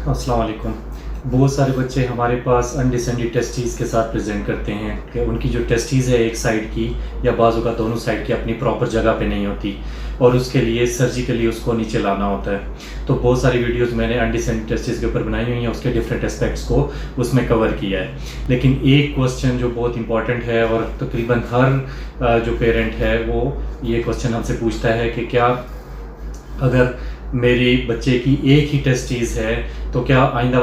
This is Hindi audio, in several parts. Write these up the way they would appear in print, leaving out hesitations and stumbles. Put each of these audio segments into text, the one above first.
अस्सलाम वालेकुम। बहुत सारे बच्चे हमारे पास अनडिसेंडेड टेस्टीज़ के साथ प्रेजेंट करते हैं कि उनकी जो टेस्टीज़ है एक साइड की या बाजू का दोनों साइड की अपनी प्रॉपर जगह पे नहीं होती और उसके लिए सर्जिकली उसको नीचे लाना होता है। तो बहुत सारी वीडियोस मैंने अनडिसेंडेड टेस्टीज़ के ऊपर बनाई हुई हैं, उसके डिफरेंट एस्पेक्ट्स को उसमें कवर किया है। लेकिन एक क्वेश्चन जो बहुत इंपॉर्टेंट है और तकरीबन हर जो पेरेंट है वो ये क्वेश्चन हमसे पूछता है कि क्या अगर मेरे बच्चे की एक ही टेस्टीज़ है तो क्या आइंदा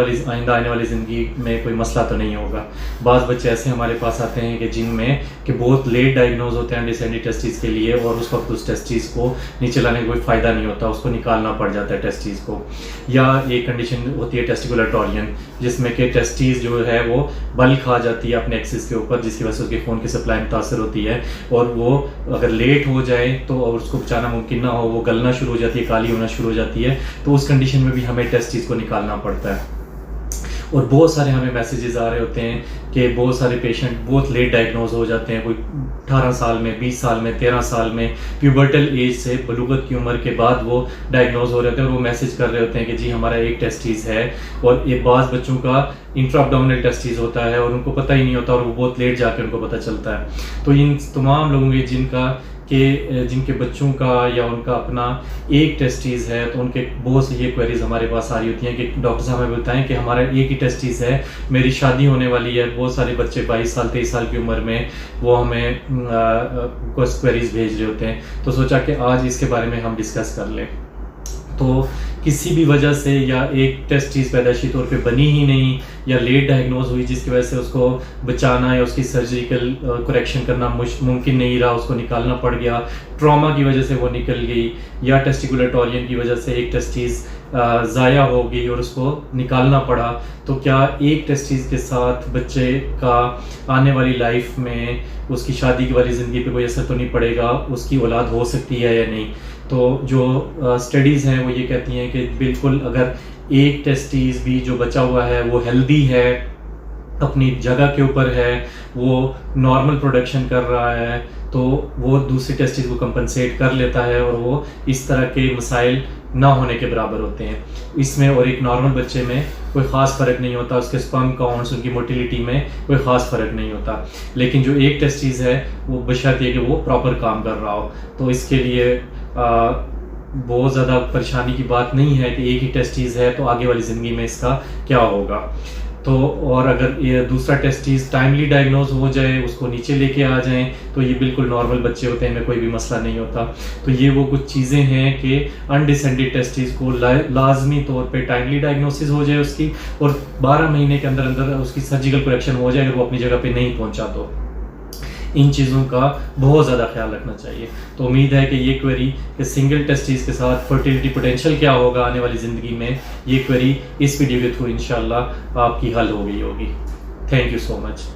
आने वाली ज़िंदगी में कोई मसला तो नहीं होगा। बाज़ बच्चे ऐसे हमारे पास आते हैं कि जिनमें कि बहुत लेट डायग्नोज होते हैं अनडिसेंडेड टेस्टीज़ के लिए और उस वक्त उस टेस्टीज़ को नीचे लाने का कोई फ़ायदा नहीं होता, उसको निकालना पड़ जाता है टेस्टीज़ को। या एक कंडीशन होती है टेस्टिकुलर टॉरियन, जिसमें कि टेस्टीज़ जो है वो बल खा जाती है अपने एक्सिस के ऊपर, जिसकी वजह से उसके खून की सप्लाई मुतासर होती है और वो अगर लेट हो जाए तो और उसको बचाना मुमकिन ना हो, वो गलना शुरू हो जाती है, काली होना शुरू हो जाती है। तो उस कंडीशन में भी हमें टेस्टीज़ को निकालना पड़ता है। और बहुत सारे हमें मैसेजेस आ रहे होते हैं कि बहुत सारे पेशेंट बहुत लेट डायग्नोज हो जाते हैं, कोई 18 साल में, 20 साल में, 13 साल में, प्यूबर्टल एज से बलूगत की उम्र के बाद वो डायग्नोज हो रहे होते हैं और वो मैसेज कर रहे होते हैं कि जी हमारा एक टेस्टीज़ है। और ये बाज़ बच्चों का इंट्राअब्डोमिनल टेस्टीज़ होता है और उनको पता ही नहीं होता और वो बहुत लेट जाके उनको पता चलता है। तो इन तमाम लोगों के जिनके बच्चों का या उनका अपना एक टेस्टीज़ है तो उनके बहुत सी ये क्वेरीज हमारे पास आ रही होती हैं कि डॉक्टर साहब हमें बताएं कि हमारा एक ही टेस्टीज़ है, मेरी शादी होने वाली है। बहुत सारे बच्चे 22 साल 23 साल की उम्र में वो हमें क्वेरीज भेज रहे होते हैं। तो सोचा कि आज इसके बारे में हम डिस्कस कर लें। तो किसी भी वजह से या एक टेस्टीज़ पैदाइशी तौर पे बनी ही नहीं या लेट डायग्नोज हुई जिसकी वजह से उसको बचाना या उसकी सर्जिकल करेक्शन करना मुमकिन नहीं रहा, उसको निकालना पड़ गया, ट्रॉमा की वजह से वो निकल गई, या टेस्टिकुलर टॉरियन की वजह से एक टेस्टीज़ ज़ाया हो गई और उसको निकालना पड़ा, तो क्या एक टेस्टीज़ के साथ बच्चे का आने वाली लाइफ में उसकी शादी वाली ज़िंदगी पे कोई असर तो नहीं पड़ेगा, उसकी औलाद हो सकती है या नहीं। तो जो स्टडीज़ हैं वो ये कहती हैं कि बिल्कुल अगर एक टेस्टीज़ भी जो बचा हुआ है वो हेल्दी है, अपनी जगह के ऊपर है, वो नॉर्मल प्रोडक्शन कर रहा है, तो वो दूसरी टेस्टीज़ को कंपनसेट कर लेता है और वो इस तरह के मसाइल ना होने के बराबर होते हैं इसमें। और एक नॉर्मल बच्चे में कोई ख़ास फ़र्क नहीं होता, उसके स्पर्म काउंट्स, उनकी मोटिलिटी में कोई ख़ास फ़र्क नहीं होता। लेकिन जो एक टेस्टीज़ है वो बशर्ते कि वो प्रॉपर काम कर रहा हो। तो इसके लिए बहुत ज़्यादा परेशानी की बात नहीं है कि एक ही टेस्टीज़ है तो आगे वाली ज़िंदगी में इसका क्या होगा। तो और अगर ये दूसरा टेस्टीज़ टाइमली डायग्नोज हो जाए, उसको नीचे लेके आ जाएं, तो ये बिल्कुल नॉर्मल बच्चे होते हैं, इनमें कोई भी मसला नहीं होता। तो ये वो कुछ चीज़ें हैं कि अनडिसेंडेड टेस्टीज़ को लाजमी तौर पे टाइमली डायग्नोसिस हो जाए उसकी, और 12 महीने के अंदर अंदर उसकी सर्जिकल करेक्शन हो जाए अगर वो अपनी जगह पे नहीं पहुंचा। तो इन चीज़ों का बहुत ज़्यादा ख्याल रखना चाहिए। तो उम्मीद है कि ये क्वेरी कि सिंगल टेस्टीज़ के साथ फर्टिलिटी पोटेंशियल क्या होगा आने वाली ज़िंदगी में, ये क्वेरी इस वीडियो के थ्रू इंशाल्लाह आपकी हल हो गई होगी। Thank you so much.